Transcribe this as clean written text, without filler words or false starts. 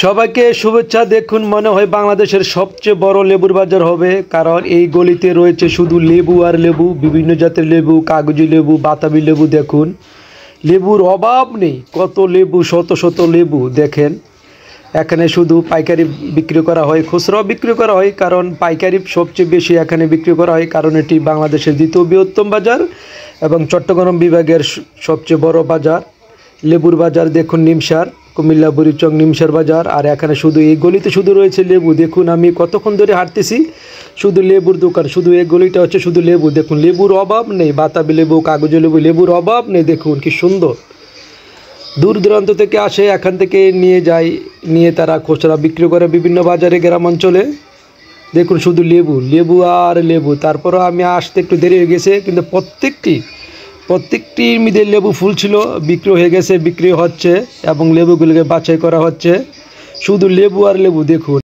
সবাইকে শুভেচ্ছা। দেখুন, মনে হয় বাংলাদেশের সবচেয়ে বড় লেবুর বাজার হবে, কারণ এই গলিতে রয়েছে শুধু লেবু আর লেবু, বিভিন্ন জাতের লেবু, কাগজি লেবু, বাতাবি লেবু। দেখুন, লেবুর অভাব নেই, কত লেবু, শত শত লেবু। দেখেন, এখানে শুধু পাইকারি বিক্রি করা হয়, খুচরাও বিক্রি করা হয়, কারণ পাইকারি সবচেয়ে বেশি এখানে বিক্রি করা হয়, কারণ এটি বাংলাদেশের দ্বিতীয় বৃহত্তম বাজার এবং চট্টগ্রাম বিভাগের সবচেয়ে বড় বাজার। লেবুর বাজার দেখুন, নিমসার, কুমিল্লা বুড়িচং নিমসার বাজার। আর এখানে শুধু এই গলিতে শুধু রয়েছে লেবু। দেখুন, আমি কতক্ষণ ধরে হাঁটতেছি, শুধু লেবুর দোকান, শুধু এই গলিটা হচ্ছে শুধু লেবু। দেখুন, লেবুর অভাব নেই, বাতাবি লেবু, কাগজি লেবু, লেবুর অভাব নেই। দেখুন কি সুন্দর, দূর দূরান্ত থেকে আসে, এখান থেকে নিয়ে যায়, নিয়ে তারা খুচরা বিক্রি করে বিভিন্ন বাজারে, গ্রাম অঞ্চলে। দেখুন, শুধু লেবু, লেবু আর লেবু। তারপরও আমি আসতে একটু দেরি হয়ে গেছে, কিন্তু প্রত্যেকটির মধ্যে লেবু ফুল ছিল, বিক্রি হয়ে গেছে, বিক্রি হচ্ছে এবং লেবুগুলোকে বাছাই করা হচ্ছে। শুধু লেবু আর লেবু। দেখুন।